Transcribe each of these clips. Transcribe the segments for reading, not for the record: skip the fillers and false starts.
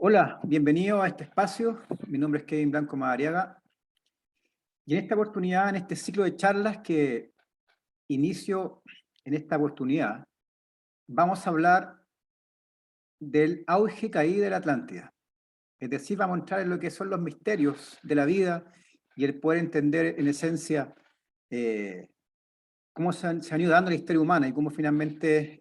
Hola, bienvenido a este espacio. Mi nombre es Kevin Blanco Madariaga y en esta oportunidad, en este ciclo de charlas que inicio en esta oportunidad, vamos a hablar del auge y caída de la Atlántida. Es decir, vamos a entrar en lo que son los misterios de la vida y el poder entender en esencia eh, cómo se han ido dando la historia humana y cómo finalmente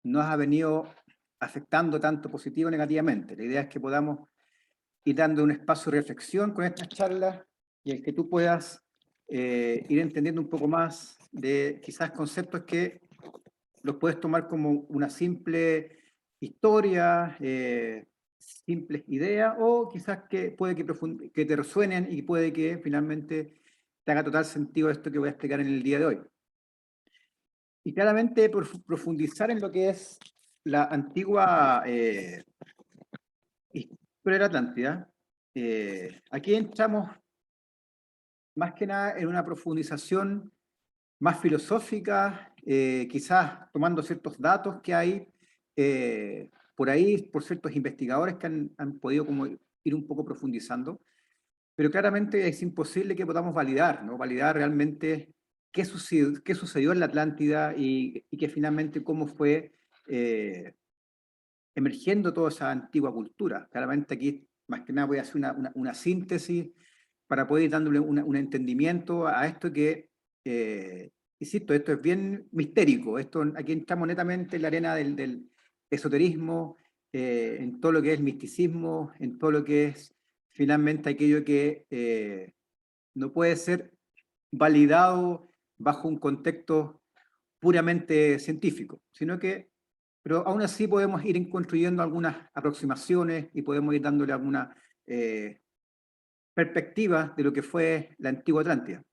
nos ha venido afectando tanto positivo o negativamente. La idea es que podamos y dando un espacio de reflexión con estas charlas y el que tú puedas ir entendiendo un poco más de quizás conceptos que los puedes tomar como una simple historia, simples ideas, o quizás que puede que te resuenen y puede que finalmente te haga total sentido esto que voy a explicar en el día de hoy. Y claramente profundizar en lo que es la antigua historia de la Atlántida. Aquí entramos más que nada en una profundización más filosófica, quizás tomando ciertos datos que hay por ahí, por ciertos investigadores que han podido como ir un poco profundizando, pero claramente es imposible que podamos validar, ¿no? Validar realmente qué sucedió en la Atlántida y que finalmente cómo fue eh, emergiendo toda esa antigua cultura. Claramente aquí, más que nada, voy a hacer una síntesis para poder ir dándole un entendimiento a esto que, insisto, esto es bien mistérico. Aquí entramos netamente en la arena del esoterismo, en todo lo que es misticismo, en todo lo que es finalmente aquello que no puede ser validado bajo un contexto puramente científico, sino que, pero aún así podemos ir construyendo algunas aproximaciones y podemos ir dándole alguna perspectiva de lo que fue la antigua Atlántida.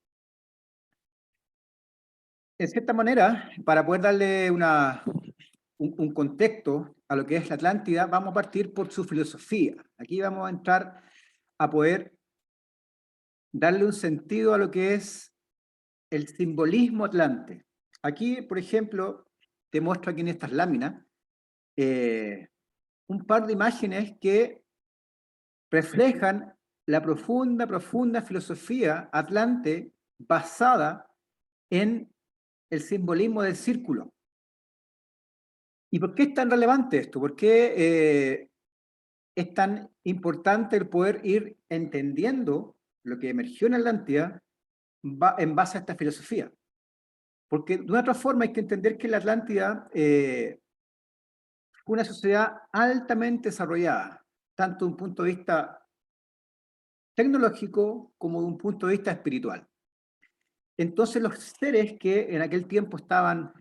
En cierta manera, para poder darle un contexto a lo que es la Atlántida, vamos a partir por su filosofía. Aquí vamos a entrar a poder darle un sentido a lo que es el simbolismo atlante. Aquí, por ejemplo, te muestro aquí en estas láminas eh, un par de imágenes que reflejan la profunda filosofía atlante basada en el simbolismo del círculo. ¿Y por qué es tan relevante esto? ¿Por qué es tan importante el poder ir entendiendo lo que emergió en Atlántida en base a esta filosofía? Porque de una otra forma hay que entender que la Atlántida fue una sociedad altamente desarrollada, tanto de un punto de vista tecnológico como de un punto de vista espiritual. Entonces los seres que en aquel tiempo estaban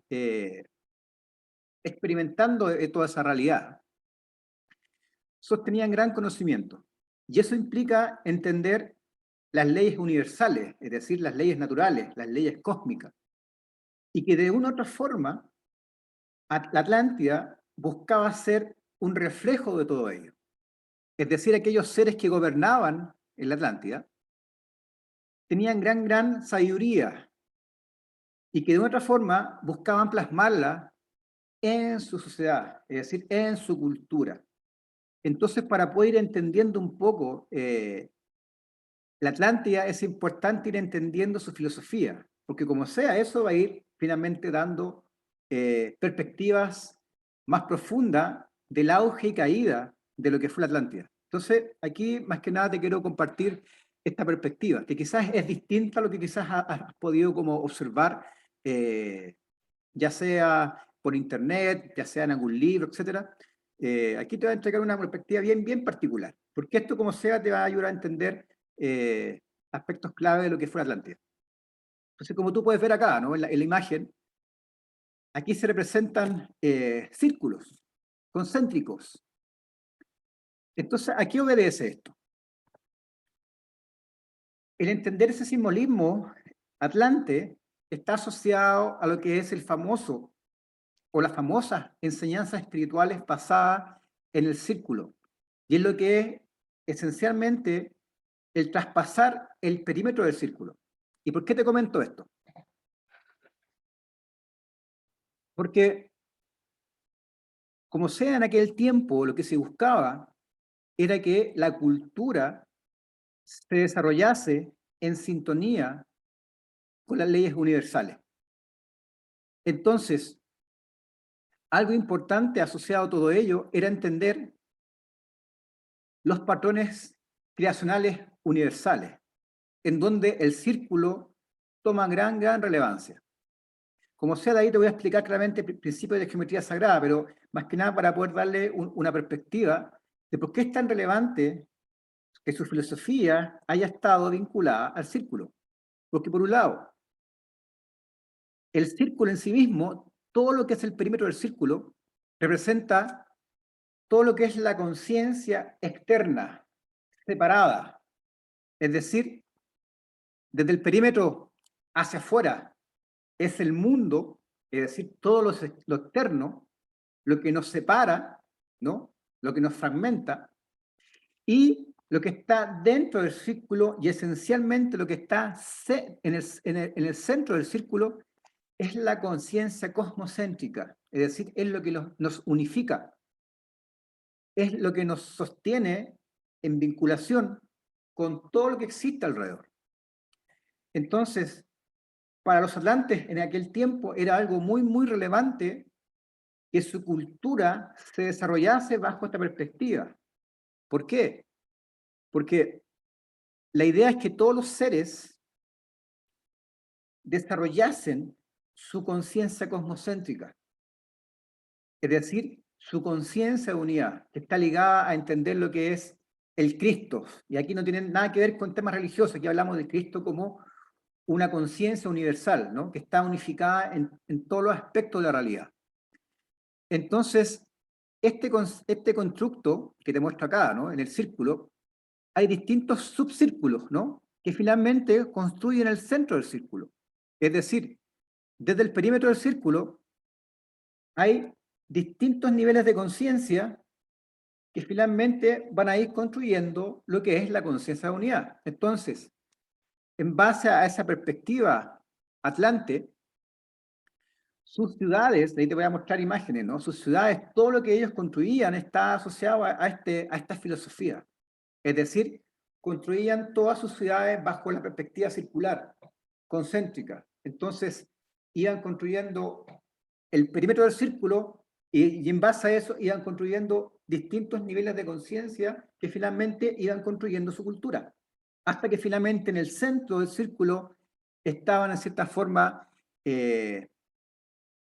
experimentando toda esa realidad sostenían gran conocimiento. Y eso implica entender las leyes universales, es decir, las leyes naturales, las leyes cósmicas, y que de una u otra forma la Atlántida buscaba ser un reflejo de todo ello. Es decir, aquellos seres que gobernaban en la Atlántida tenían gran sabiduría y que de otra forma buscaban plasmarla en su sociedad, es decir, en su cultura. Entonces, para poder ir entendiendo un poco la Atlántida, es importante ir entendiendo su filosofía, porque como sea, eso va a ir finalmente dando perspectivas más profundas del auge y caída de lo que fue la Atlántida. Entonces, aquí más que nada te quiero compartir esta perspectiva, que quizás es distinta a lo que quizás has podido como observar, eh, ya sea por internet, ya sea en algún libro, etcétera. Aquí te voy a entregar una perspectiva bien particular, porque esto como sea te va a ayudar a entender aspectos clave de lo que fue la Atlántida. Entonces, como tú puedes ver acá, ¿no? En la imagen, aquí se representan círculos concéntricos. Entonces, ¿a qué obedece esto? El entender ese simbolismo atlante está asociado a lo que es el famoso o las famosas enseñanzas espirituales basadas en el círculo. Y es lo que es esencialmente el traspasar el perímetro del círculo. ¿Y por qué te comento esto? Porque Como sea, en aquel tiempo lo que se buscaba era que la cultura se desarrollase en sintonía con las leyes universales. Entonces, algo importante asociado a todo ello era entender los patrones creacionales universales, en donde el círculo toma gran relevancia. Como sea, de ahí te voy a explicar claramente el principio de geometría sagrada, pero más que nada para poder darle una perspectiva de por qué es tan relevante que su filosofía haya estado vinculada al círculo. Porque por un lado, el círculo en sí mismo, todo lo que es el perímetro del círculo, representa todo lo que es la conciencia externa, separada. Es decir, desde el perímetro hacia afuera es el mundo, es decir, todo lo externo, lo que nos separa, ¿no? Lo que nos fragmenta, y lo que está dentro del círculo y esencialmente lo que está en el centro del círculo es la conciencia cosmocéntrica, es decir, es lo que nos unifica, es lo que nos sostiene en vinculación con todo lo que existe alrededor. Entonces, para los atlantes en aquel tiempo era algo muy relevante que su cultura se desarrollase bajo esta perspectiva. ¿Por qué? Porque la idea es que todos los seres desarrollasen su conciencia cosmocéntrica, es decir, su conciencia de unidad, que está ligada a entender lo que es el Cristo. Y aquí no tiene nada que ver con temas religiosos, aquí hablamos del Cristo como una conciencia universal, ¿no? Que está unificada en todos los aspectos de la realidad. Entonces, este constructo que te muestro acá, ¿no? En el círculo, hay distintos subcírculos, ¿no? Que finalmente construyen el centro del círculo. Es decir, desde el perímetro del círculo hay distintos niveles de conciencia que finalmente van a ir construyendo lo que es la conciencia de unidad. Entonces, en base a esa perspectiva atlante, sus ciudades, ahí te voy a mostrar imágenes, ¿no? Sus ciudades, todo lo que ellos construían está asociado a esta filosofía. Es decir, construían todas sus ciudades bajo la perspectiva circular, concéntrica. Entonces, iban construyendo el perímetro del círculo y en base a eso iban construyendo distintos niveles de conciencia que finalmente iban construyendo su cultura. Hasta que finalmente en el centro del círculo estaban en cierta forma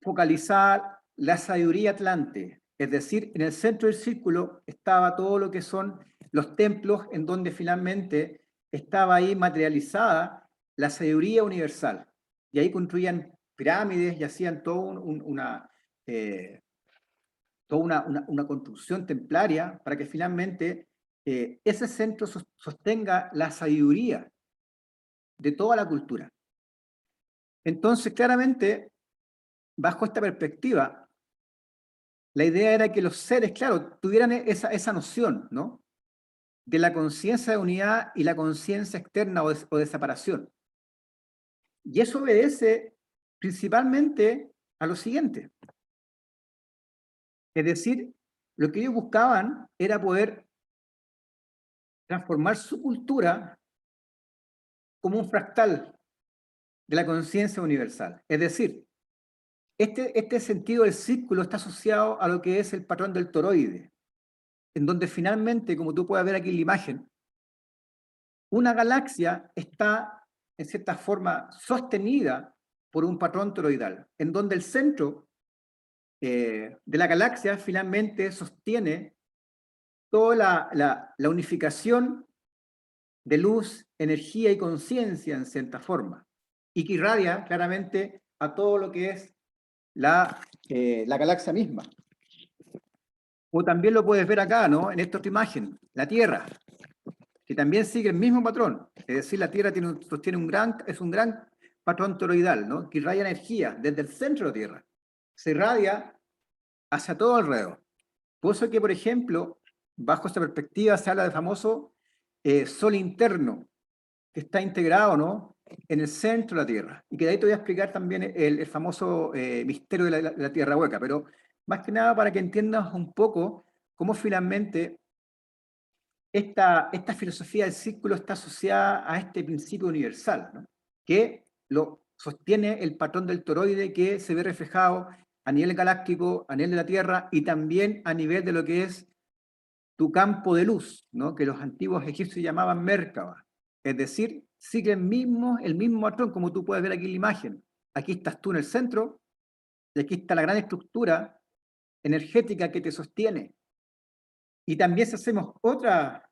focalizada la sabiduría atlante. Es decir, en el centro del círculo estaba todo lo que son los templos en donde finalmente estaba ahí materializada la sabiduría universal. Y ahí construían pirámides y hacían una construcción templaria para que finalmente ese centro sostenga la sabiduría de toda la cultura. Entonces, claramente, bajo esta perspectiva, la idea era que los seres, claro, tuvieran esa noción, ¿no? De la conciencia de unidad y la conciencia externa o de separación. Y eso obedece principalmente a lo siguiente. Es decir, lo que ellos buscaban era poder transformar su cultura como un fractal de la conciencia universal. Es decir, este sentido del círculo está asociado a lo que es el patrón del toroide, en donde finalmente, como tú puedes ver aquí en la imagen, una galaxia está, en cierta forma, sostenida por un patrón toroidal, en donde el centro de la galaxia finalmente sostiene toda la unificación de luz, energía y conciencia en cierta forma, y que irradia claramente a todo lo que es la galaxia misma. O también lo puedes ver acá, ¿no? En esta otra imagen, la Tierra, que también sigue el mismo patrón. Es decir, la Tierra sostiene es un gran patrón toroidal, ¿no? Que irradia energía desde el centro de la Tierra. Se irradia hacia todo alrededor. Por eso que, por ejemplo, bajo esta perspectiva se habla del famoso sol interno, que está integrado, ¿no? En el centro de la Tierra. Y que de ahí te voy a explicar también el famoso misterio de la Tierra hueca. Pero Más que nada para que entiendas un poco cómo finalmente esta filosofía del círculo está asociada a este principio universal, ¿no? Que lo sostiene el patrón del toroide que se ve reflejado a nivel galáctico, a nivel de la Tierra y también a nivel de lo que es tu campo de luz, ¿no? Que los antiguos egipcios llamaban Merkaba. Es decir, sigue el mismo patrón como tú puedes ver aquí en la imagen. Aquí estás tú en el centro y aquí está la gran estructura energética que te sostiene. Y también si hacemos otra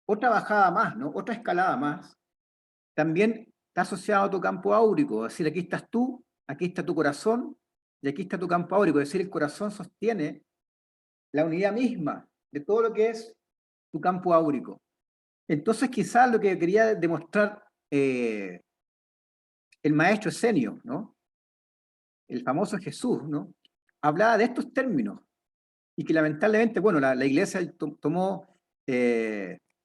bajada más, ¿no? Otra escalada más, también está asociado a tu campo áurico. Es decir, aquí estás tú, aquí está tu corazón y aquí está tu campo áurico. Es decir, el corazón sostiene la unidad misma de todo lo que es tu campo áurico. Entonces, quizás lo que quería demostrar el maestro Esenio, ¿no? El famoso Jesús, ¿no? Hablaba de estos términos y que lamentablemente, bueno, la iglesia tomó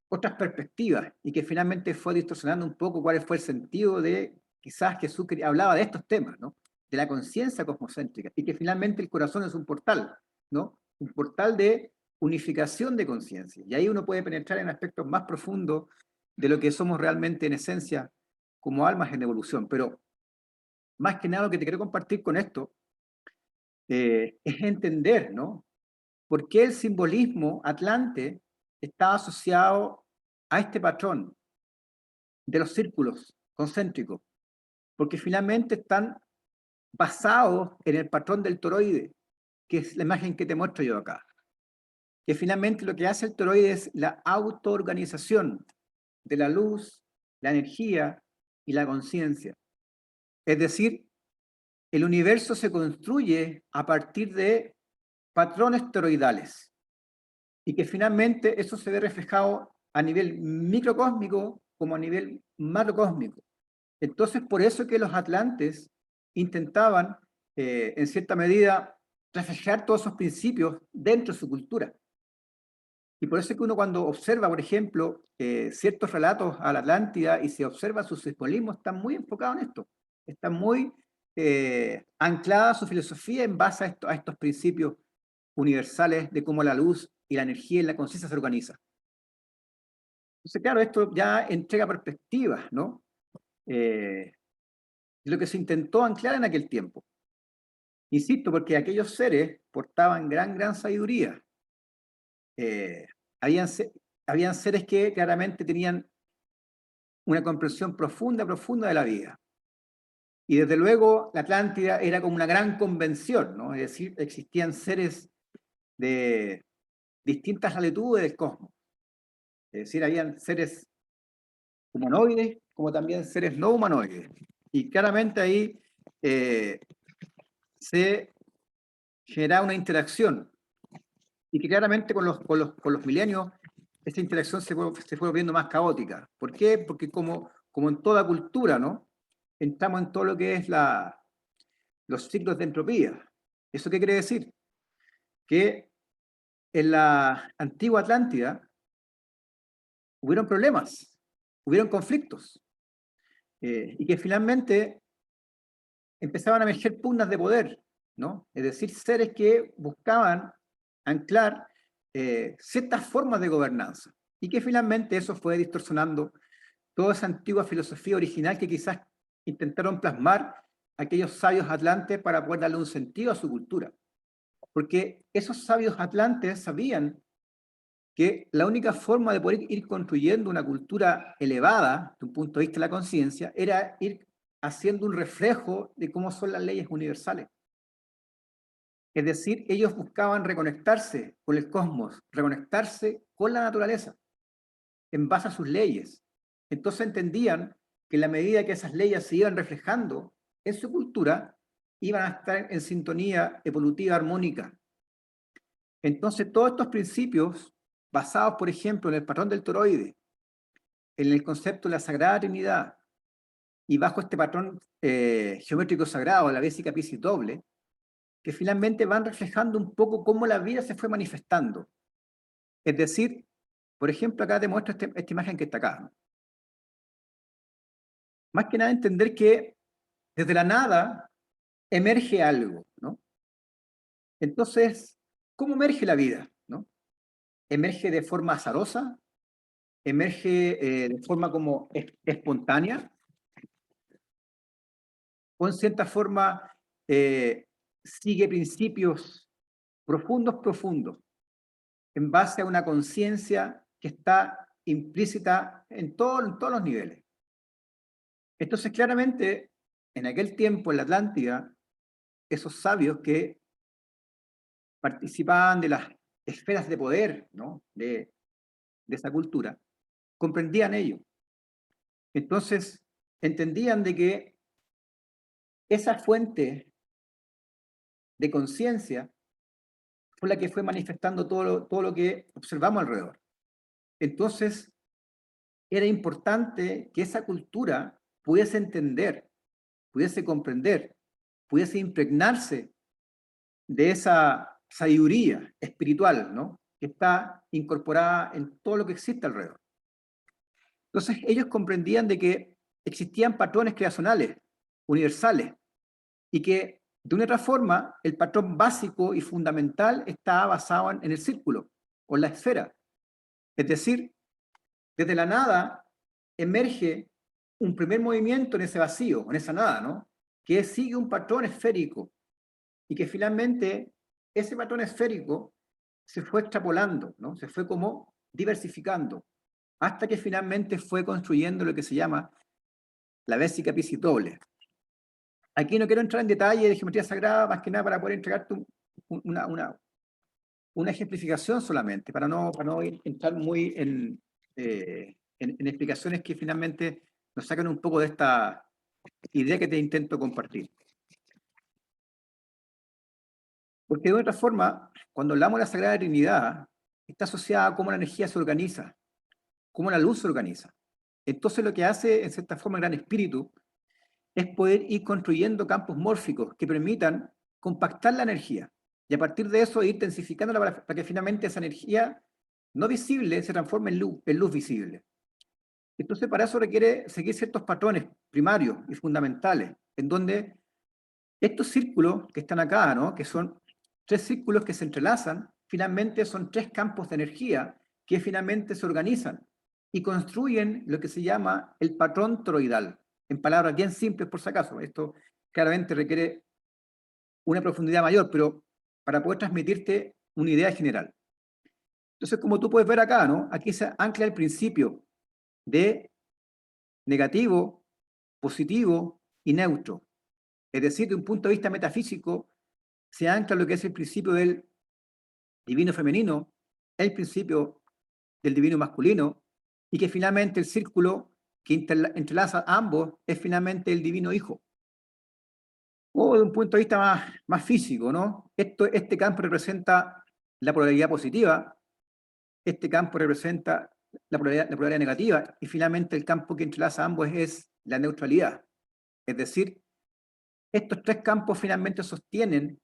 otras perspectivas y que finalmente fue distorsionando un poco cuál fue el sentido de, quizás Jesús hablaba de estos temas, ¿no? De la conciencia cosmocéntrica y que finalmente el corazón es un portal, ¿no? Un portal de unificación de conciencia. Y ahí uno puede penetrar en aspectos más profundos de lo que somos realmente en esencia como almas en evolución. Pero más que nada lo que te quiero compartir con esto es entender, ¿no? ¿Por qué el simbolismo atlante está asociado a este patrón de los círculos concéntricos? Porque finalmente están basados en el patrón del toroide, que es la imagen que te muestro yo acá. Que finalmente lo que hace el toroide es la autoorganización de la luz, la energía y la conciencia. Es decir, el universo se construye a partir de patrones toroidales y que finalmente eso se ve reflejado a nivel microcósmico como a nivel macrocósmico. Entonces, por eso que los atlantes intentaban, en cierta medida, reflejar todos esos principios dentro de su cultura. Y por eso es que uno cuando observa, por ejemplo, ciertos relatos a la Atlántida y se observa su simbolismo, están muy enfocados en esto. Están muy anclada su filosofía en base a estos principios universales de cómo la luz y la energía y la conciencia se organizan. Entonces, claro, esto ya entrega perspectivas, ¿no? De lo que se intentó anclar en aquel tiempo. Insisto, porque aquellos seres portaban gran sabiduría. Eh, habían, habían seres que claramente tenían una comprensión profunda de la vida. Y desde luego la Atlántida era como una gran convención, ¿no? Es decir, existían seres de distintas latitudes del cosmos. Es decir, habían seres humanoides como también seres no humanoides. Y claramente ahí eh, se genera una interacción. Y que claramente con los milenios esta interacción se fue volviendo más caótica. ¿Por qué? Porque como en toda cultura, ¿no? Entramos en todo lo que es los ciclos de entropía. ¿Eso qué quiere decir? Que en la antigua Atlántida hubieron problemas, hubieron conflictos, y que finalmente empezaban a emerger pugnas de poder, ¿no? Es decir, seres que buscaban anclar ciertas formas de gobernanza, y que finalmente eso fue distorsionando toda esa antigua filosofía original que quizás intentaron plasmar aquellos sabios atlantes para poder darle un sentido a su cultura. Porque esos sabios atlantes sabían que la única forma de poder ir construyendo una cultura elevada, desde un punto de vista de la conciencia, era ir haciendo un reflejo de cómo son las leyes universales. Es decir, ellos buscaban reconectarse con el cosmos, reconectarse con la naturaleza, en base a sus leyes. Entonces entendían que en la medida que esas leyes se iban reflejando en su cultura, iban a estar en sintonía evolutiva armónica. Entonces todos estos principios, basados, por ejemplo, en el patrón del toroide, en el concepto de la Sagrada Trinidad, y bajo este patrón geométrico sagrado, la Bésica Piscis doble, que finalmente van reflejando un poco cómo la vida se fue manifestando. Es decir, por ejemplo, acá te muestro esta imagen que está acá, ¿no? Más que nada entender que desde la nada emerge algo, ¿no? Entonces, ¿cómo emerge la vida? ¿No? ¿Emerge de forma azarosa? ¿Emerge de forma como espontánea? ¿O en cierta forma sigue principios profundos, en base a una conciencia que está implícita en todos los niveles? Entonces, claramente, en aquel tiempo, en la Atlántida, esos sabios que participaban de las esferas de poder, ¿no? de esa cultura, comprendían ello. Entonces, entendían de que esa fuente de conciencia fue la que fue manifestando todo lo que observamos alrededor. Entonces, era importante que esa cultura pudiese entender, pudiese comprender, pudiese impregnarse de esa sabiduría espiritual, ¿no? Que está incorporada en todo lo que existe alrededor. Entonces, ellos comprendían de que existían patrones creacionales, universales, y que de una otra forma el patrón básico y fundamental está basado en el círculo o en la esfera. Es decir, desde la nada emerge un primer movimiento en ese vacío, en esa nada, ¿no? Que sigue un patrón esférico y que finalmente ese patrón esférico se fue extrapolando, ¿no? Se fue como diversificando, hasta que finalmente fue construyendo lo que se llama la vésica Piscis doble. Aquí no quiero entrar en detalle de geometría sagrada, más que nada para poder entregarte una ejemplificación solamente, para no entrar muy en explicaciones que finalmente nos sacan un poco de esta idea que te intento compartir. Porque de otra forma, cuando hablamos de la Sagrada Trinidad, está asociada a cómo la energía se organiza, cómo la luz se organiza. Entonces lo que hace, en cierta forma, el Gran Espíritu es poder ir construyendo campos mórficos que permitan compactar la energía y a partir de eso ir intensificándola para que finalmente esa energía no visible se transforme en luz visible. Entonces, para eso requiere seguir ciertos patrones primarios y fundamentales, en donde estos círculos que están acá, ¿no? Que son tres círculos que se entrelazan, finalmente son tres campos de energía que finalmente se organizan y construyen lo que se llama el patrón toroidal. En palabras bien simples, por si acaso. Esto claramente requiere una profundidad mayor, pero para poder transmitirte una idea general. Entonces, como tú puedes ver acá, ¿no? Aquí se ancla el principio de negativo, positivo y neutro. Es decir, de un punto de vista metafísico, se ancla lo que es el principio del divino femenino, el principio del divino masculino, y que finalmente el círculo que entrelaza a ambos es finalmente el divino hijo. O de un punto de vista más físico, ¿no? Este campo representa la polaridad positiva, este campo representa la polaridad negativa, y finalmente el campo que entrelaza a ambos es la neutralidad. Es decir, estos tres campos finalmente sostienen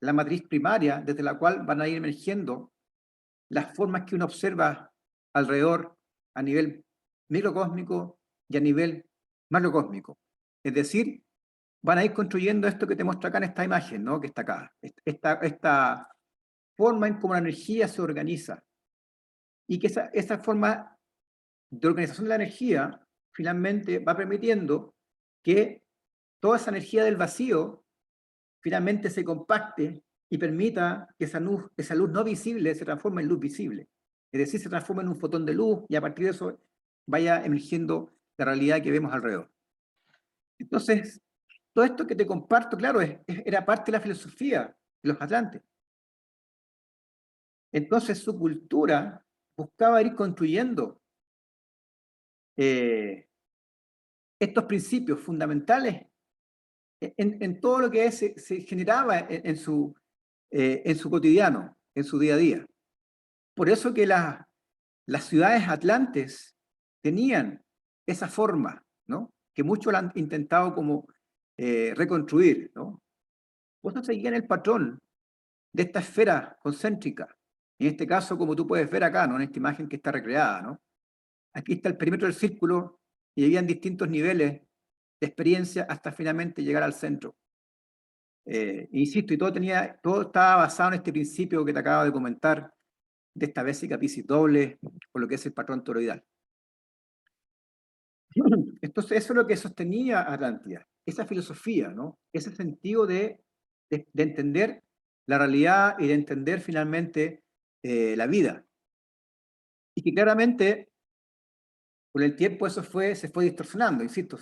la matriz primaria desde la cual van a ir emergiendo las formas que uno observa alrededor a nivel microcósmico y a nivel macrocósmico. Es decir, van a ir construyendo esto que te muestro acá en esta imagen, ¿no? Que está acá. Esta forma en cómo la energía se organiza. Y que esa forma de organización de la energía finalmente va permitiendo que toda esa energía del vacío finalmente se compacte y permita que esa luz no visible se transforme en luz visible. Es decir, se transforma en un fotón de luz y a partir de eso vaya emergiendo la realidad que vemos alrededor. Entonces, todo esto que te comparto, claro, era parte de la filosofía de los atlantes. Entonces, su cultura buscaba ir construyendo estos principios fundamentales en todo lo que se generaba en su cotidiano, en su día a día. Por eso que las ciudades atlantes tenían esa forma, ¿no? Que muchos la han intentado como reconstruir, ¿no? Pues no seguían el patrón de esta esfera concéntrica. En este caso, como tú puedes ver acá, ¿no? En esta imagen que está recreada, ¿no? Aquí está el perímetro del círculo y habían distintos niveles de experiencia hasta finalmente llegar al centro. Insisto, y todo estaba basado en este principio que te acabo de comentar, de esta vésica Piscis doble, por lo que es el patrón toroidal. Entonces, eso es lo que sostenía Atlántida, esa filosofía, ¿no? Ese sentido de entender la realidad y de entender finalmente la vida. Y que claramente, con el tiempo eso se fue distorsionando, insisto,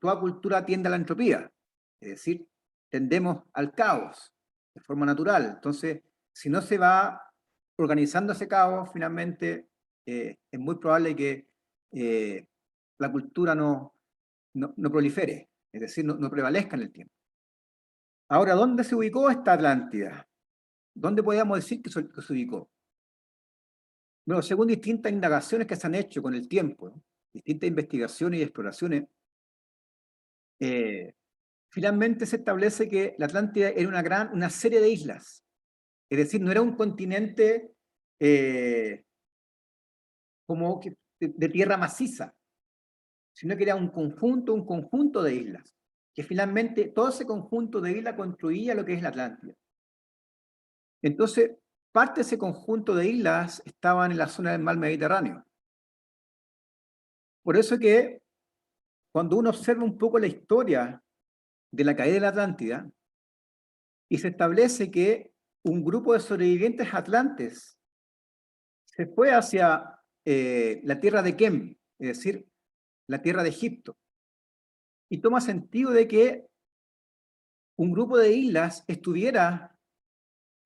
toda cultura tiende a la entropía, es decir, tendemos al caos de forma natural. Entonces, si no se va organizando ese caos, finalmente es muy probable que la cultura no prolifere, es decir, no prevalezca en el tiempo. Ahora, ¿dónde se ubicó esta Atlántida? ¿Dónde podríamos decir que se ubicó? Bueno, según distintas indagaciones que se han hecho con el tiempo, ¿no? Distintas investigaciones y exploraciones, eh, finalmente se establece que la Atlántida era una serie de islas. Es decir, no era un continente como de tierra maciza, sino que era un conjunto de islas, que finalmente todo ese conjunto de islas construía lo que es la Atlántida. Entonces, parte de ese conjunto de islas estaban en la zona del mar Mediterráneo. Por eso que cuando uno observa un poco la historia de la caída de la Atlántida y se establece que un grupo de sobrevivientes atlantes se fue hacia la tierra de Kem, es decir, la tierra de Egipto, y toma sentido de que un grupo de islas estuviera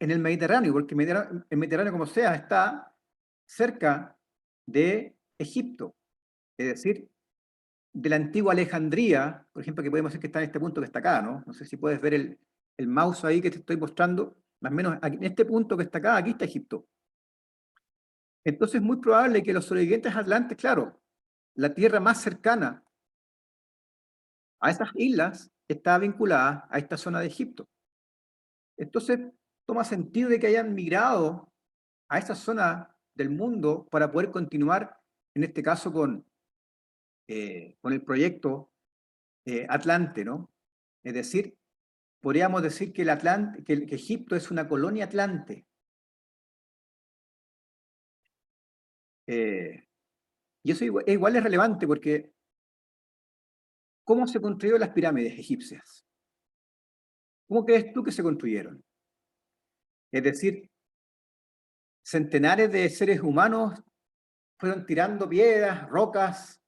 en el Mediterráneo, porque el Mediterráneo, como sea, está cerca de Egipto, es decir, de la antigua Alejandría, por ejemplo, que podemos decir que está en este punto que está acá, ¿no? No sé si puedes ver el mouse ahí que te estoy mostrando, más o menos en este punto que está acá, aquí está Egipto. Entonces es muy probable que los sobrevivientes atlantes, claro, la tierra más cercana a esas islas está vinculada a esta zona de Egipto. Entonces toma sentido de que hayan migrado a esa zona del mundo para poder continuar, en este caso, con el proyecto Atlante, ¿no? Es decir, podríamos decir que, que Egipto es una colonia atlante. Eh, y eso igual es relevante porque ¿cómo se construyeron las pirámides egipcias? ¿Cómo crees tú que se construyeron? Es decir, centenares de seres humanos fueron tirando piedras, rocas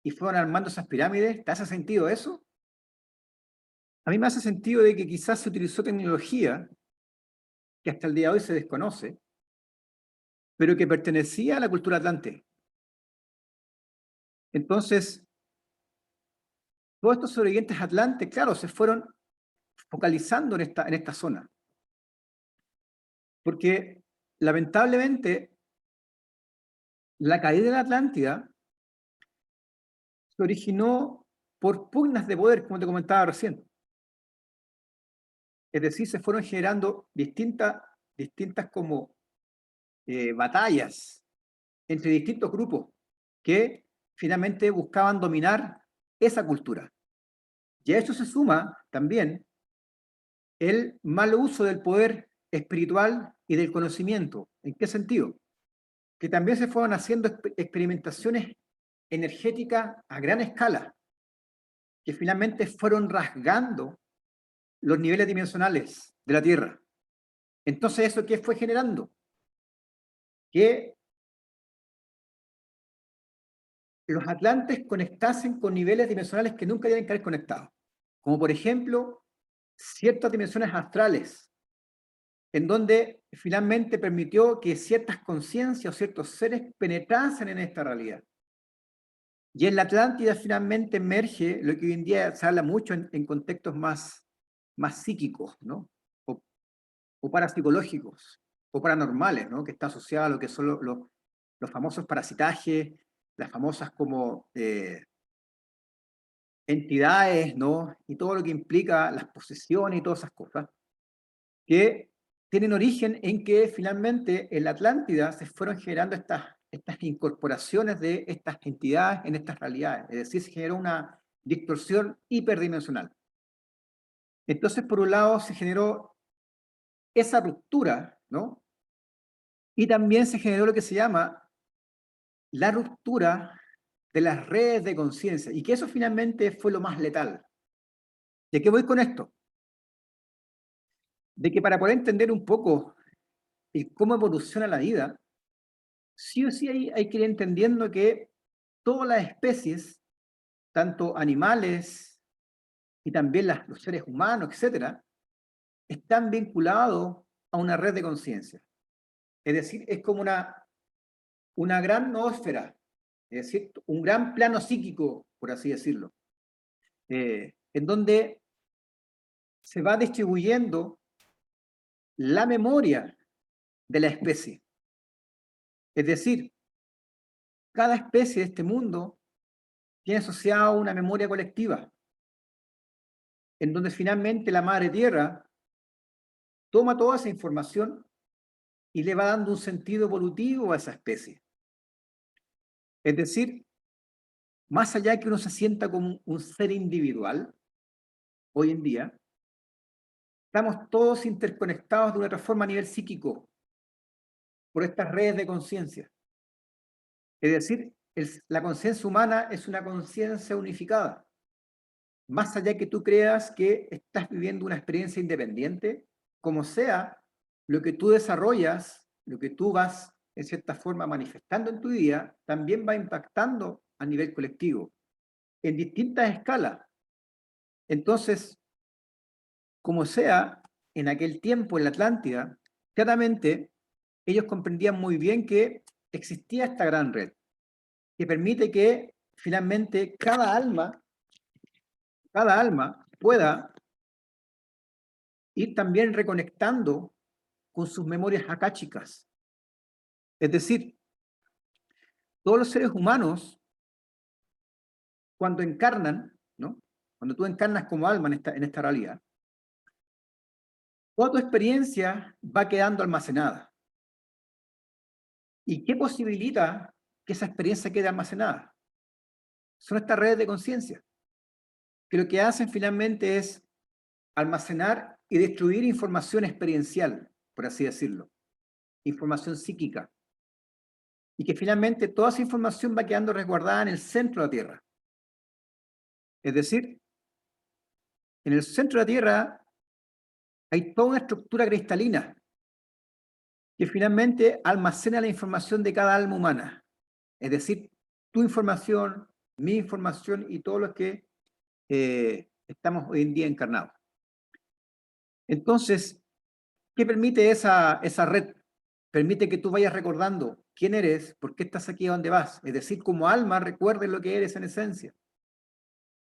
y fueron armando esas pirámides. ¿Te hace sentido eso? A mí me hace sentido de que quizás se utilizó tecnología que hasta el día de hoy se desconoce, pero que pertenecía a la cultura atlante. Entonces, todos estos sobrevivientes atlantes, claro, se fueron focalizando en esta zona. Porque lamentablemente la caída de la Atlántida se originó por pugnas de poder, como te comentaba recién. Es decir, se fueron generando distintas como batallas entre distintos grupos que finalmente buscaban dominar esa cultura. Y a eso se suma también el mal uso del poder espiritual y del conocimiento. ¿En qué sentido? Que también se fueron haciendo experimentaciones energéticas a gran escala, que finalmente fueron rasgando los niveles dimensionales de la Tierra. Entonces, ¿eso qué fue generando? Que los atlantes conectasen con niveles dimensionales que nunca deben que haber conectado. Como por ejemplo, ciertas dimensiones astrales, en donde finalmente permitió que ciertas conciencias o ciertos seres penetrasen en esta realidad. Y en la Atlántida finalmente emerge lo que hoy en día se habla mucho en contextos más psíquicos, ¿no? O parapsicológicos, o paranormales, ¿no? Que está asociado a lo que son los famosos parasitajes, las famosas como entidades, ¿no? Y todo lo que implica las posesiones y todas esas cosas, que tienen origen en que finalmente en la Atlántida se fueron generando estas incorporaciones de estas entidades en estas realidades. Es decir, se generó una distorsión hiperdimensional. Entonces, por un lado, se generó esa ruptura, ¿no? Y también se generó lo que se llama la ruptura de las redes de conciencia, y que eso finalmente fue lo más letal. ¿De qué voy con esto? De que para poder entender un poco el cómo evoluciona la vida, sí o sí hay que ir entendiendo que todas las especies, tanto animales y también los seres humanos, etcétera, están vinculados a una red de conciencia. Es decir, es como una gran noósfera, es decir, un gran plano psíquico, por así decirlo, en donde se va distribuyendo la memoria de la especie. Es decir, cada especie de este mundo tiene asociada una memoria colectiva, en donde finalmente la Madre Tierra toma toda esa información y le va dando un sentido evolutivo a esa especie. Es decir, más allá de que uno se sienta como un ser individual, hoy en día, estamos todos interconectados de una otra forma a nivel psíquico por estas redes de conciencia. Es decir, la conciencia humana es una conciencia unificada. Más allá de que tú creas que estás viviendo una experiencia independiente, como sea, lo que tú desarrollas, lo que tú vas, en cierta forma, manifestando en tu vida, también va impactando a nivel colectivo, en distintas escalas. Entonces, como sea, en aquel tiempo en la Atlántida, claramente ellos comprendían muy bien que existía esta gran red, que permite que finalmente cada alma pueda ir también reconectando con sus memorias akáshicas. Es decir, todos los seres humanos, cuando encarnan, ¿no? Cuando tú encarnas como alma en esta realidad, toda tu experiencia va quedando almacenada. ¿Y qué posibilita que esa experiencia quede almacenada? Son estas redes de conciencia, que lo que hacen finalmente es almacenar y destruir información experiencial, por así decirlo, información psíquica, y que finalmente toda esa información va quedando resguardada en el centro de la Tierra. Es decir, en el centro de la Tierra hay toda una estructura cristalina que finalmente almacena la información de cada alma humana. Es decir, tu información, mi información y todos los que estamos hoy en día encarnados. Entonces, ¿qué permite esa red? Permite que tú vayas recordando quién eres, por qué estás aquí, a dónde vas. Es decir, como alma, recuerdes lo que eres en esencia.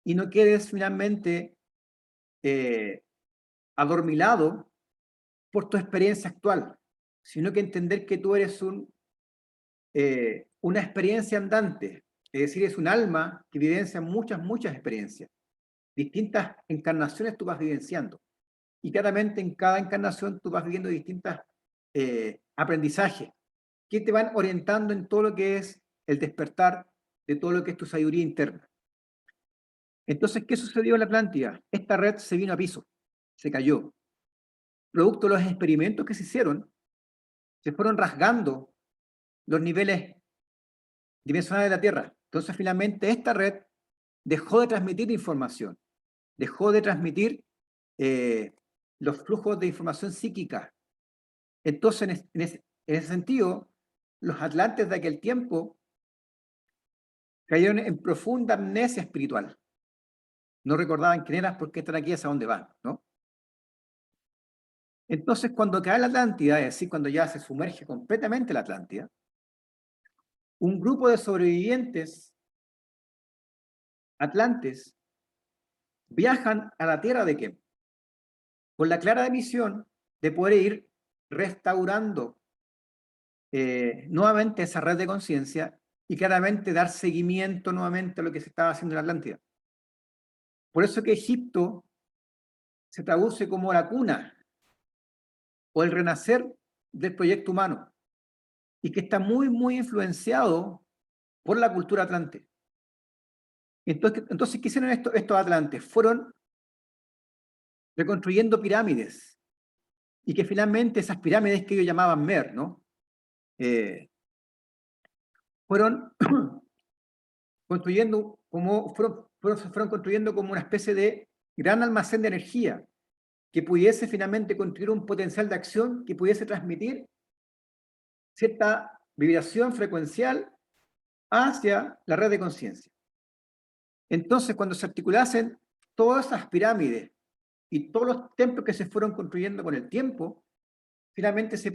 Y no quedes finalmente adormilado por tu experiencia actual, sino que entender que tú eres una experiencia andante. Es decir, es un alma que vivencia muchas experiencias. Distintas encarnaciones tú vas vivenciando. Y claramente en cada encarnación tú vas viviendo distintas aprendizajes que te van orientando en todo lo que es el despertar de todo lo que es tu sabiduría interna. Entonces, ¿qué sucedió en la Atlántida? Esta red se vino a piso, se cayó. Producto de los experimentos que se hicieron, se fueron rasgando los niveles dimensionales de la Tierra. Entonces, finalmente, esta red dejó de transmitir información, dejó de transmitir los flujos de información psíquica. Entonces, en ese sentido, los atlantes de aquel tiempo cayeron en profunda amnesia espiritual. No recordaban quién eran, por qué están aquí, hacia dónde van, ¿no? Entonces, cuando cae la Atlántida, es decir, cuando ya se sumerge completamente la Atlántida, un grupo de sobrevivientes atlantes viajan a la Tierra de Kem, con la clara misión de poder ir restaurando nuevamente esa red de conciencia y claramente dar seguimiento nuevamente a lo que se estaba haciendo en la Atlántida. Por eso que Egipto se traduce como la cuna o el renacer del proyecto humano y que está muy influenciado por la cultura atlante. Entonces ¿qué hicieron estos atlantes? Fueron reconstruyendo pirámides, y que finalmente esas pirámides que ellos llamaban Mer, ¿no? Fueron construyendo fueron construyendo como una especie de gran almacén de energía que pudiese finalmente construir un potencial de acción que pudiese transmitir cierta vibración frecuencial hacia la red de conciencia. Entonces, cuando se articulasen todas esas pirámides y todos los templos que se fueron construyendo con el tiempo, finalmente se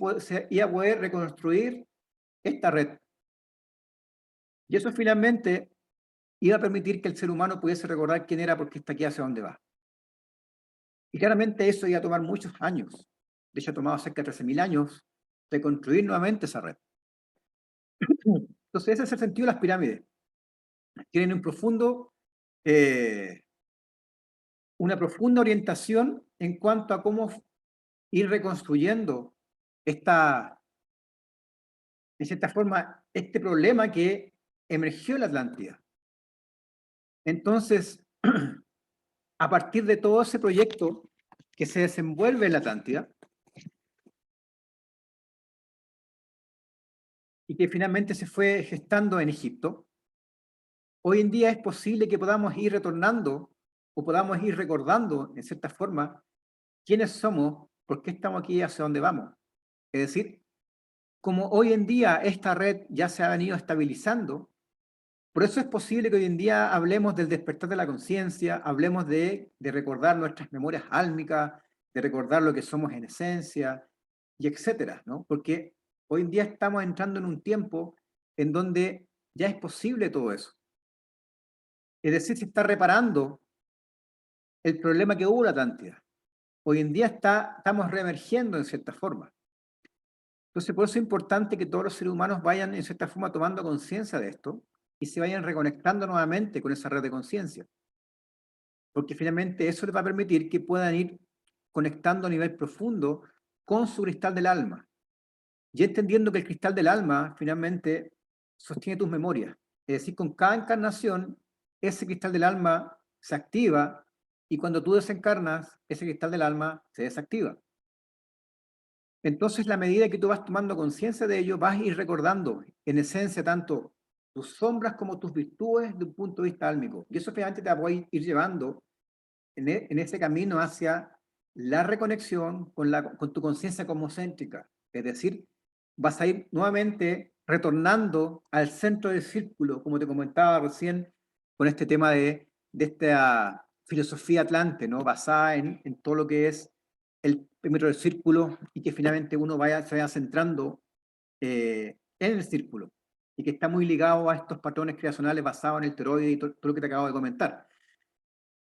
iba a poder reconstruir esta red. Y eso finalmente iba a permitir que el ser humano pudiese recordar quién era, por qué está aquí, hacia dónde va. Y claramente eso iba a tomar muchos años. De hecho, ha tomado cerca de 13.000 años reconstruir nuevamente esa red. Entonces, ese es el sentido de las pirámides. Tienen una profunda orientación en cuanto a cómo ir reconstruyendo en cierta forma, este problema que emergió en la Atlántida. Entonces, a partir de todo ese proyecto que se desenvuelve en la Atlántida y que finalmente se fue gestando en Egipto, hoy en día es posible que podamos ir retornando o podamos ir recordando, en cierta forma, quiénes somos, por qué estamos aquí y hacia dónde vamos. Es decir, como hoy en día esta red ya se ha venido estabilizando, por eso es posible que hoy en día hablemos del despertar de la conciencia, hablemos de recordar nuestras memorias álmicas, de recordar lo que somos en esencia, y etcétera, ¿no? Porque hoy en día estamos entrando en un tiempo en donde ya es posible todo eso. Es decir, se está reparando el problema que hubo en la Atlántida. Hoy en día estamos reemergiendo en cierta forma. Entonces, por eso es importante que todos los seres humanos vayan en cierta forma tomando conciencia de esto y se vayan reconectando nuevamente con esa red de conciencia. Porque finalmente eso les va a permitir que puedan ir conectando a nivel profundo con su cristal del alma. Y entendiendo que el cristal del alma finalmente sostiene tus memorias. Es decir, con cada encarnación, ese cristal del alma se activa y cuando tú desencarnas, ese cristal del alma se desactiva. Entonces, la medida que tú vas tomando conciencia de ello, vas a ir recordando, en esencia, tanto tus sombras como tus virtudes desde un punto de vista álmico. Y eso finalmente te va a ir llevando en ese camino hacia la reconexión con tu conciencia cosmocéntrica. Es decir, vas a ir nuevamente retornando al centro del círculo, como te comentaba recién, con este tema de esta filosofía atlante, ¿no? Basada en todo lo que es el perímetro del círculo y que finalmente uno se vaya centrando en el círculo y que está muy ligado a estos patrones creacionales basados en el toroide y todo lo que te acabo de comentar.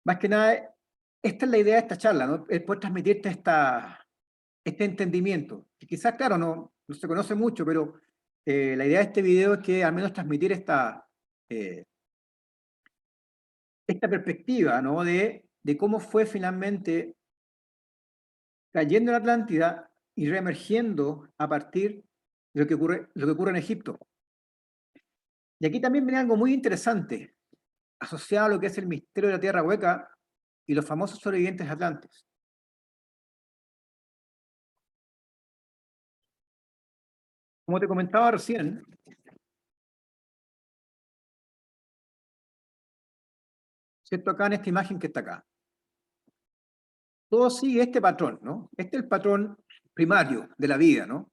Más que nada, esta es la idea de esta charla, ¿no? Es poder transmitirte este entendimiento, que quizás, claro, no se conoce mucho, pero la idea de este video es que al menos transmitir eh, esta perspectiva, ¿no? De cómo fue finalmente cayendo en la Atlántida y reemergiendo a partir de lo que ocurre en Egipto. Y aquí también viene algo muy interesante, asociado a lo que es el misterio de la Tierra Hueca y los famosos sobrevivientes atlantes. Como te comentaba recién, ¿cierto? Acá en esta imagen que está acá. Todo sigue este patrón, ¿no? Este es el patrón primario de la vida, ¿no?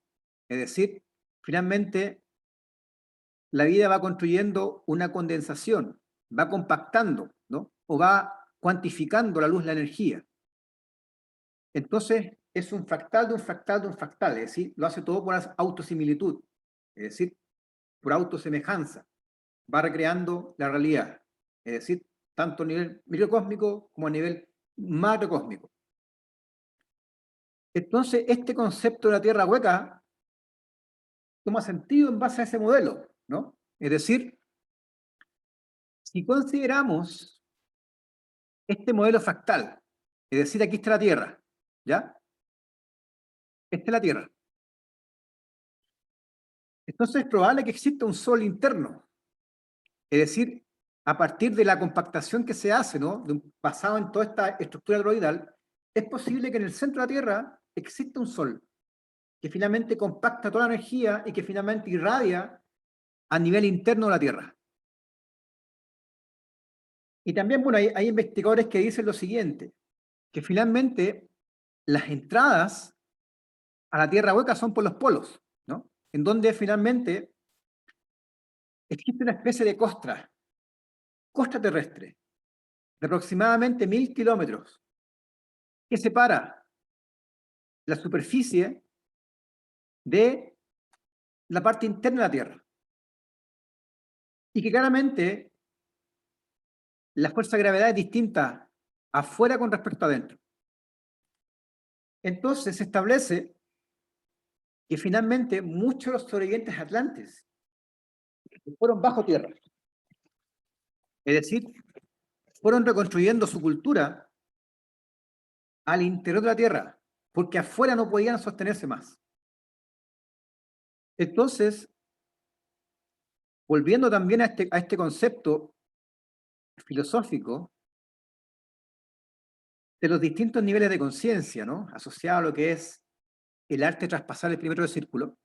Es decir, finalmente la vida va construyendo una condensación, va compactando, ¿no? O va cuantificando la luz, la energía. Entonces, es un fractal de un fractal de un fractal, es decir, lo hace todo por autosimilitud, es decir, por autosemejanza. Va recreando la realidad, es decir, tanto a nivel microcósmico como a nivel macrocósmico. Entonces, este concepto de la Tierra hueca toma sentido en base a ese modelo, ¿no? Es decir, si consideramos este modelo fractal, es decir, aquí está la Tierra, ¿ya? Esta es la Tierra. Entonces es probable que exista un Sol interno, es decir, a partir de la compactación que se hace, ¿no? Basado en toda esta estructura toroidal, es posible que en el centro de la Tierra exista un Sol que finalmente compacta toda la energía y que finalmente irradia a nivel interno de la Tierra. Y también, bueno, hay investigadores que dicen lo siguiente, que finalmente las entradas a la Tierra hueca son por los polos, ¿no? En donde finalmente existe una especie de costra terrestre, de aproximadamente 1000 kilómetros, que separa la superficie de la parte interna de la Tierra. Y que claramente la fuerza de gravedad es distinta afuera con respecto a adentro. Entonces se establece que finalmente muchos de los sobrevivientes atlantes fueron bajo tierra. Es decir, fueron reconstruyendo su cultura al interior de la Tierra, porque afuera no podían sostenerse más. Entonces, volviendo también a este concepto filosófico de los distintos niveles de conciencia, ¿no? Asociado a lo que es el arte de traspasar el perímetro del círculo,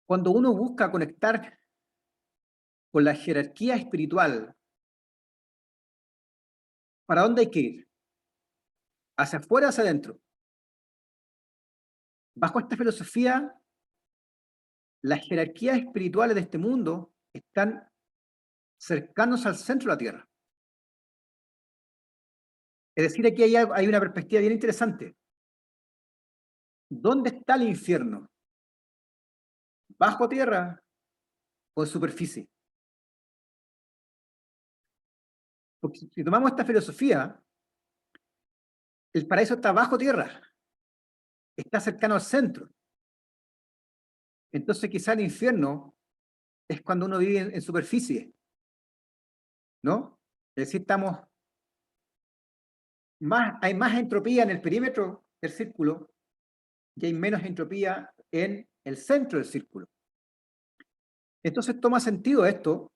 cuando uno busca conectar con la jerarquía espiritual, ¿para dónde hay que ir? ¿Hacia afuera o hacia adentro? Bajo esta filosofía, las jerarquías espirituales de este mundo están cercanos al centro de la Tierra. Es decir, aquí hay una perspectiva bien interesante. ¿Dónde está el infierno? ¿Bajo tierra o en superficie? Porque si tomamos esta filosofía, el paraíso está bajo tierra, está cercano al centro. Entonces quizá el infierno es cuando uno vive en superficie, ¿no? Es decir, hay más entropía en el perímetro del círculo y hay menos entropía en el centro del círculo. Entonces toma sentido esto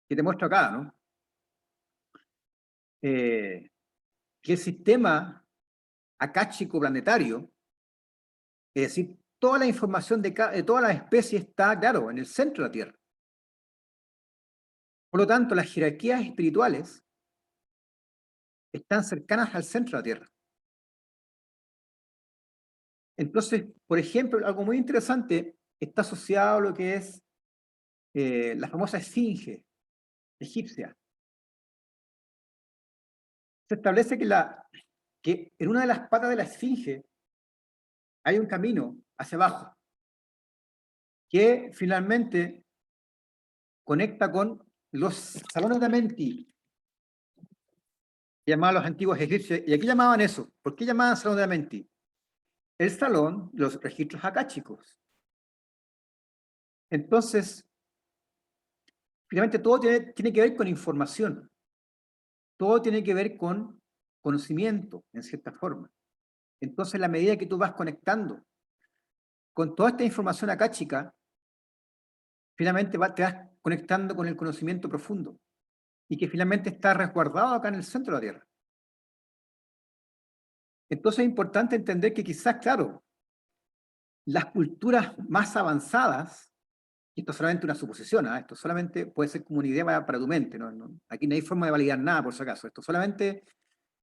que te muestro acá, ¿no? Que el sistema acáchico planetario, es decir, toda la información de todas las especies está, claro, en el centro de la Tierra. Por lo tanto, las jerarquías espirituales están cercanas al centro de la Tierra. Entonces, por ejemplo, algo muy interesante está asociado a lo que es la famosa esfinge egipcia. Se establece que en una de las patas de la esfinge hay un camino hacia abajo que finalmente conecta con los salones de Amenti, que llamaban los antiguos egipcios. ¿Y aquí llamaban eso? ¿Por qué llamaban salón de Amenti? El salón de los registros akáshicos. Entonces, finalmente todo tiene que ver con información. Todo tiene que ver con conocimiento, en cierta forma. Entonces, a la medida que tú vas conectando con toda esta información akáshica, finalmente te vas conectando con el conocimiento profundo y que finalmente está resguardado acá en el centro de la Tierra. Entonces es importante entender que quizás, claro, las culturas más avanzadas, y esto es solamente una suposición, ¿eh? Esto solamente puede ser como una idea para tu mente, aquí no hay forma de validar nada por si acaso, esto solamente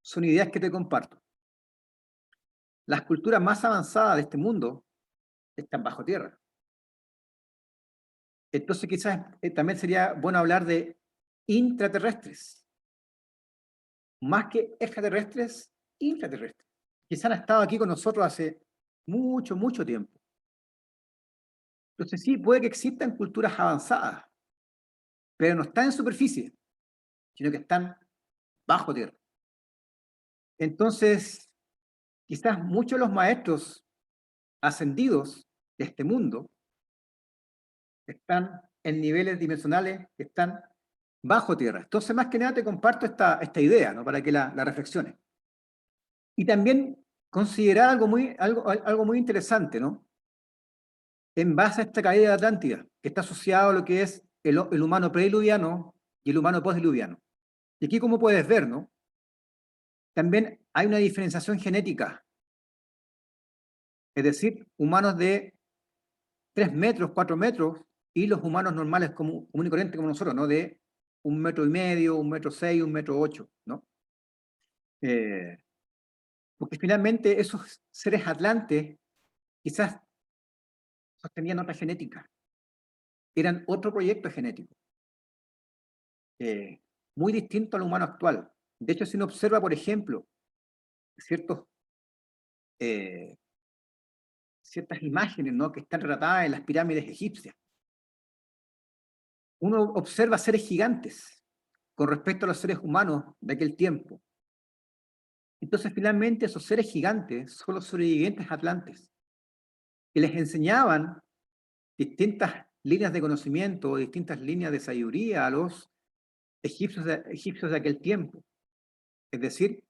son ideas que te comparto. Las culturas más avanzadas de este mundo están bajo tierra. Entonces quizás también sería bueno hablar de intraterrestres, más que extraterrestres, intraterrestres. Quizás han estado aquí con nosotros hace mucho, mucho tiempo. Entonces sí, puede que existan culturas avanzadas, pero no están en superficie, sino que están bajo tierra. Entonces, quizás muchos de los maestros ascendidos de este mundo están en niveles dimensionales que están bajo tierra. Entonces, más que nada te comparto esta idea, ¿no? Para que la reflexiones. Y también considerar algo muy interesante, ¿no? En base a esta caída de Atlántida, que está asociado a lo que es el humano prediluviano y el humano postdiluviano. Y aquí, como puedes ver, ¿no? También hay una diferenciación genética, es decir, humanos de 3 metros, 4 metros, y los humanos normales común y corriente como nosotros, ¿no? De 1,5 metros, 1,6 metros, 1,8 metros, ¿no? Eh, Porque finalmente esos seres atlantes quizás sostenían otra genética, eran otro proyecto genético, eh, muy distinto al humano actual. De hecho, si uno observa, por ejemplo, ciertos, eh, ciertas imágenes, ¿no? Que están retratadas en las pirámides egipcias, uno observa seres gigantes con respecto a los seres humanos de aquel tiempo. Entonces, finalmente, esos seres gigantes son los sobrevivientes atlantes, que les enseñaban distintas líneas de conocimiento, distintas líneas de sabiduría a los egipcios de aquel tiempo. Es decir,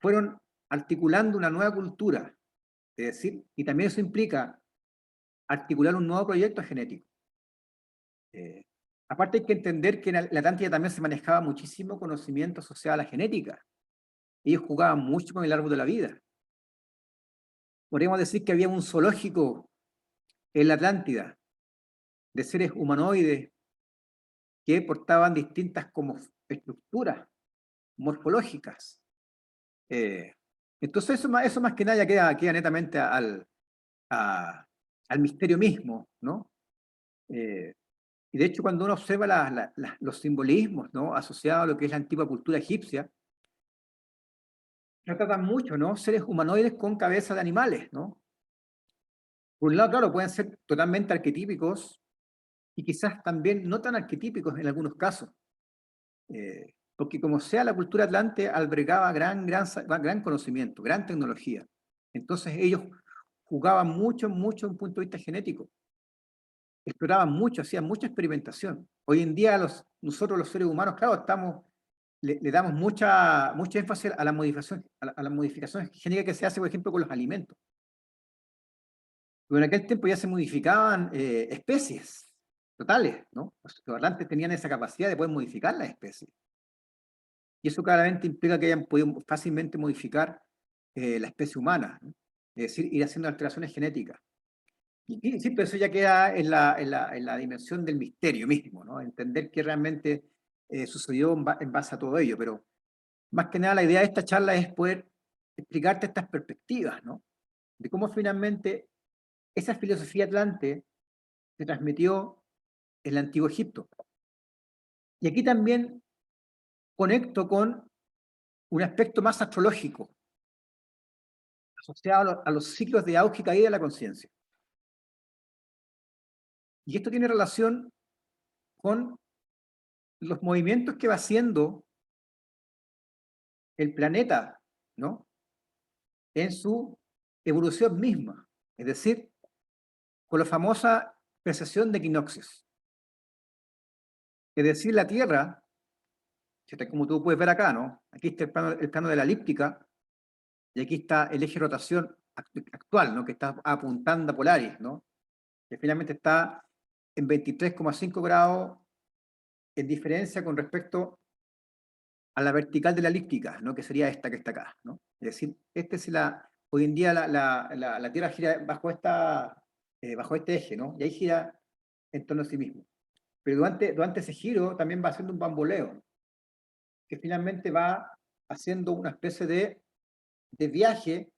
fueron articulando una nueva cultura, es decir, y también eso implica articular un nuevo proyecto genético. Eh, Aparte hay que entender que en la Atlántida también se manejaba muchísimo conocimiento asociado a la genética. Ellos jugaban mucho con el árbol de la vida. Podríamos decir que había un zoológico en la Atlántida de seres humanoides que portaban distintas como estructuras morfológicas. Eh, entonces eso más que nada ya queda netamente al misterio mismo, ¿no? Eh, y de hecho cuando uno observa los simbolismos, ¿no? Asociados a lo que es la antigua cultura egipcia, tratan mucho, ¿no? Seres humanoides con cabeza de animales, ¿no? Por un lado, claro, pueden ser totalmente arquetípicos y quizás también no tan arquetípicos en algunos casos. Porque como sea, la cultura atlante albergaba gran conocimiento, gran tecnología. Entonces ellos jugaban mucho en un punto de vista genético, exploraban mucho, hacían mucha experimentación. Hoy en día nosotros los seres humanos, claro, le damos mucho énfasis a la modificación, a la modificación genética que se hace, por ejemplo, con los alimentos. Pero en aquel tiempo ya se modificaban especies totales, ¿no? Los atlantes tenían esa capacidad de poder modificar las especies. Y eso claramente implica que hayan podido fácilmente modificar la especie humana, ¿no? Es decir, ir haciendo alteraciones genéticas. Y sí, pero eso ya queda en la dimensión del misterio mismo, ¿no? Entender qué realmente sucedió en base a todo ello. Pero más que nada la idea de esta charla es poder explicarte estas perspectivas, ¿no? De cómo finalmente esa filosofía atlante se transmitió en el Antiguo Egipto. Y aquí también conecto con un aspecto más astrológico, asociado a los ciclos de auge y caída de la conciencia. Y esto tiene relación con los movimientos que va haciendo el planeta, ¿no? En su evolución misma, es decir, con la famosa precesión de equinoccios. Es decir, la Tierra, como tú puedes ver acá, ¿no? Aquí está el plano de la elíptica y aquí está el eje de rotación actual, ¿no? Que está apuntando a Polaris, ¿no? Que finalmente está en 23,5 grados en diferencia con respecto a la vertical de la elíptica, ¿no? Que sería esta que está acá, ¿no? Es decir, hoy en día la Tierra gira bajo este eje, ¿no? Y ahí gira en torno a sí mismo. Pero durante ese giro también va haciendo un bamboleo, que finalmente va haciendo una especie de viaje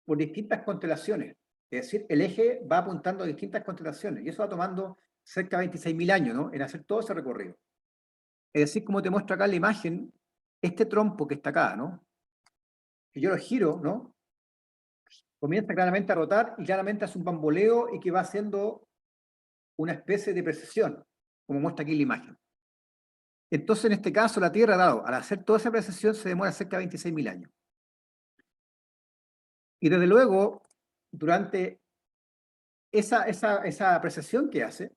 por distintas constelaciones. Es decir, el eje va apuntando a distintas constelaciones y eso va tomando cerca de 26.000 años, ¿no? En hacer todo ese recorrido. Es decir, como te muestro acá en la imagen, este trompo que está acá, ¿no? Que yo lo giro, ¿no? Comienza claramente a rotar y claramente hace un bamboleo y que va haciendo una especie de precesión, como muestra aquí la imagen. Entonces, en este caso, la Tierra, dado, al hacer toda esa precesión, se demora cerca de 26.000 años. Y desde luego, durante esa precesión que hace,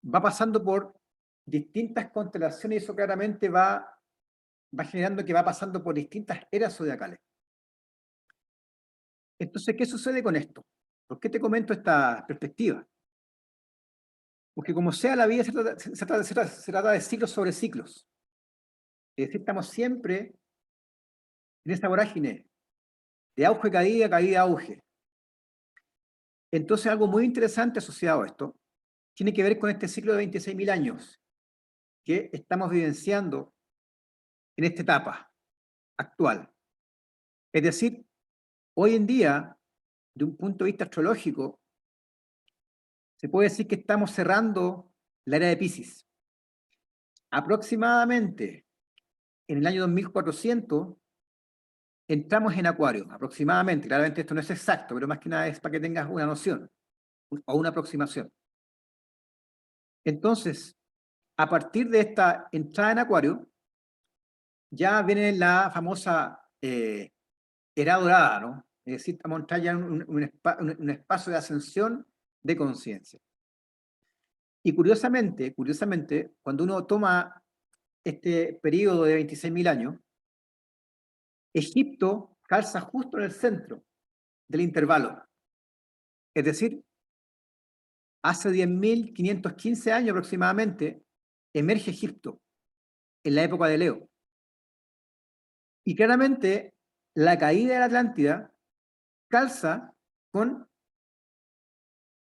va pasando por distintas constelaciones y eso claramente va generando que va pasando por distintas eras zodiacales. Entonces, ¿qué sucede con esto? ¿Por qué te comento esta perspectiva? Porque como sea la vida se trata de ciclos sobre ciclos. Es decir, estamos siempre en esa vorágine de auge, caída, caída, auge. Entonces, algo muy interesante asociado a esto tiene que ver con este ciclo de 26.000 años que estamos vivenciando en esta etapa actual. Es decir, hoy en día, de un punto de vista astrológico, se puede decir que estamos cerrando la era de Piscis. Aproximadamente en el año 2400 entramos en Acuario, aproximadamente. Claramente esto no es exacto, pero más que nada es para que tengas una noción o una aproximación. Entonces, a partir de esta entrada en Acuario, ya viene la famosa era dorada, ¿no? Es decir, estamos entrando ya en un espacio de ascensión de conciencia. Y curiosamente, cuando uno toma este periodo de 26.000 años, Egipto calza justo en el centro del intervalo. Es decir, hace 10.515 años aproximadamente, emerge Egipto en la época de Leo. Y claramente, la caída de la Atlántida calza con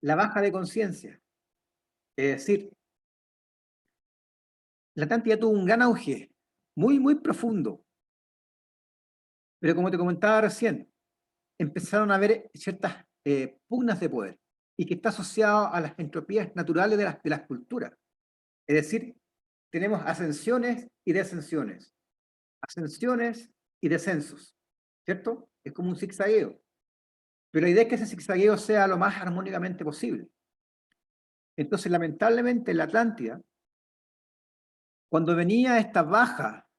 la baja de conciencia. Es decir, la Atlántida tuvo un gran auge, muy, muy profundo. Pero como te comentaba recién, empezaron a haber ciertas pugnas de poder y que está asociado a las entropías naturales de las culturas. Es decir, tenemos ascensiones y descensiones, ascensiones y descensos, ¿cierto? Es como un zigzagueo. Pero la idea es que ese zigzagueo sea lo más armónicamente posible. Entonces, lamentablemente, en la Atlántida, cuando venía esta baja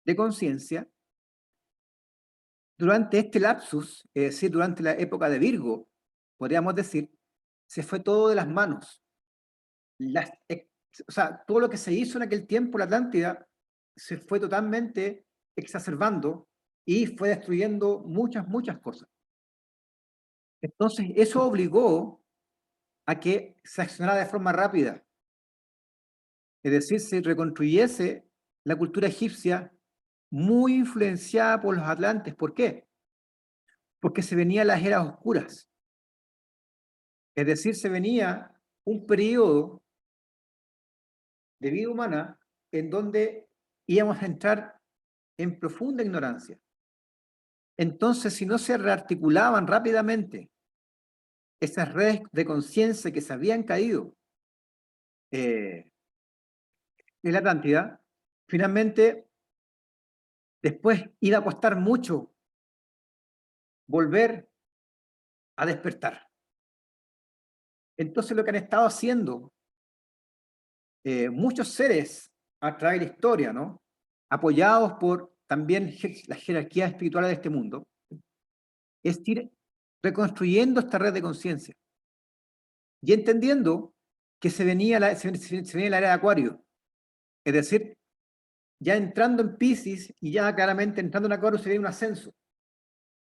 de conciencia, durante este lapsus, es decir, durante la época de Virgo, podríamos decir, se fue todo de las manos. O sea, todo lo que se hizo en aquel tiempo, la Atlántida, se fue totalmente exacerbando y fue destruyendo muchas, muchas cosas. Entonces, eso obligó a que se accionara de forma rápida. Es decir, se reconstruyese la cultura egipcia muy influenciada por los atlantes. ¿Por qué? Porque se venían las eras oscuras. Es decir, se venía un periodo de vida humana en donde íbamos a entrar en profunda ignorancia. Entonces, si no se rearticulaban rápidamente esas redes de conciencia que se habían caído en la Atlántida, finalmente después iba a costar mucho volver a despertar. Entonces, lo que han estado haciendo muchos seres a través de la historia, ¿no? Apoyados por también las jerarquías espirituales de este mundo, es ir reconstruyendo esta red de conciencia y entendiendo que se venía la era de Acuario, es decir, ya entrando en Piscis y ya claramente entrando en Acuario se viene un ascenso.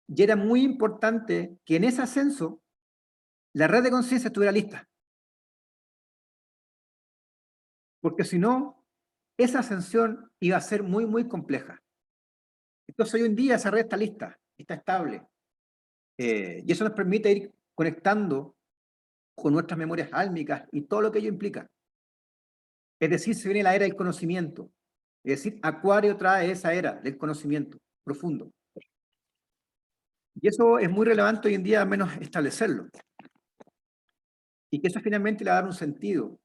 Y era muy importante que en ese ascenso la red de conciencia estuviera lista, porque si no, esa ascensión iba a ser muy, muy compleja. Entonces hoy en día esa red está lista, está estable, y eso nos permite ir conectando con nuestras memorias álmicas y todo lo que ello implica. Es decir, se viene la era del conocimiento. Es decir, Acuario trae esa era del conocimiento profundo. Y eso es muy relevante hoy en día, al menos establecerlo. Y que eso finalmente le va a dar un sentido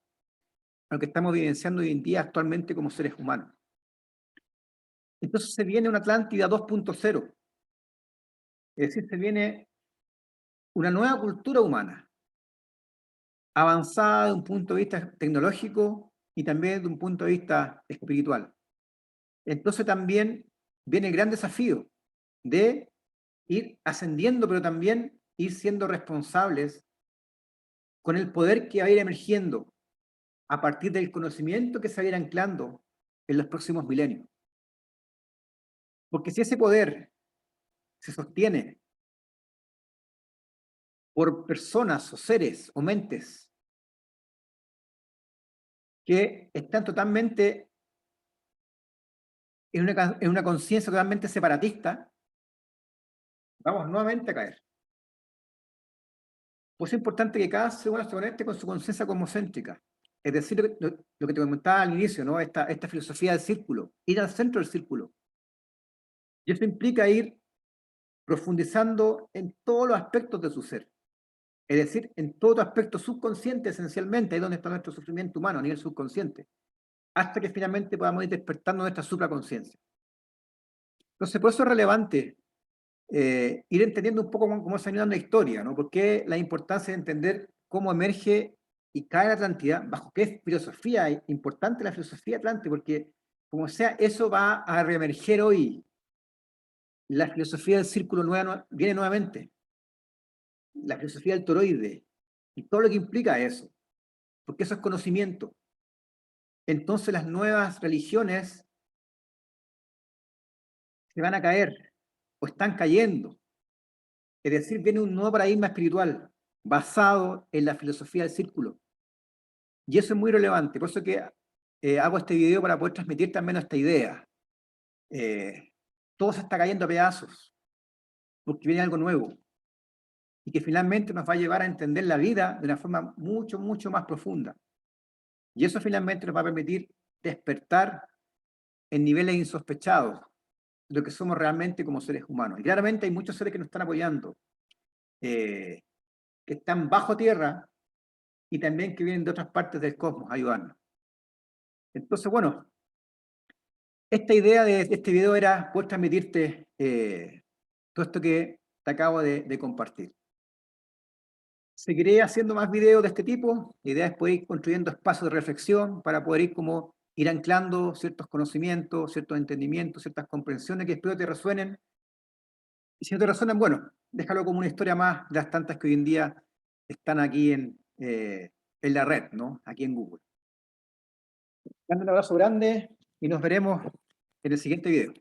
a lo que estamos vivenciando hoy en día actualmente como seres humanos. Entonces se viene una Atlántida 2.0. Es decir, se viene una nueva cultura humana, avanzada de un punto de vista tecnológico y también de un punto de vista espiritual. Entonces también viene el gran desafío de ir ascendiendo, pero también ir siendo responsables con el poder que va a ir emergiendo a partir del conocimiento que se va a ir anclando en los próximos milenios. Porque si ese poder se sostiene por personas o seres o mentes que están totalmente en una conciencia totalmente separatista, vamos nuevamente a caer. Pues es importante que cada ser humano se conecte con su conciencia cosmocéntrica. Es decir, lo que te comentaba al inicio, ¿no? Esta filosofía del círculo, ir al centro del círculo. Y eso implica ir profundizando en todos los aspectos de su ser. Es decir, en todo aspecto subconsciente, esencialmente, ahí es donde está nuestro sufrimiento humano, a nivel subconsciente, hasta que finalmente podamos ir despertando nuestra supraconciencia. Entonces, por eso es relevante ir entendiendo un poco cómo se ha ido dando la historia, ¿no? Porque la importancia de entender cómo emerge y cae la Atlántida, bajo qué filosofía, es importante la filosofía atlántica, porque como sea, eso va a reemerger hoy. La filosofía del círculo viene nuevamente, la filosofía del toroide, y todo lo que implica eso, porque eso es conocimiento. Entonces las nuevas religiones se van a caer, o están cayendo. Es decir, viene un nuevo paradigma espiritual, basado en la filosofía del círculo. Y eso es muy relevante, por eso que hago este video para poder transmitir también esta idea. Todo se está cayendo a pedazos, porque viene algo nuevo, y que finalmente nos va a llevar a entender la vida de una forma mucho, mucho más profunda. Y eso finalmente nos va a permitir despertar en niveles insospechados de lo que somos realmente como seres humanos. Y claramente hay muchos seres que nos están apoyando, que están bajo tierra y también que vienen de otras partes del cosmos a ayudarnos. Entonces, bueno, esta idea de este video era poder transmitirte todo esto que te acabo de compartir. Seguiré haciendo más videos de este tipo. La idea es poder ir construyendo espacios de reflexión para poder ir anclando ciertos conocimientos, ciertos entendimientos, ciertas comprensiones que espero te resuenen. Y si no te resuenan, bueno, déjalo como una historia más de las tantas que hoy en día están aquí en la red, ¿no? Aquí en Google. Un abrazo grande y nos veremos en el siguiente video.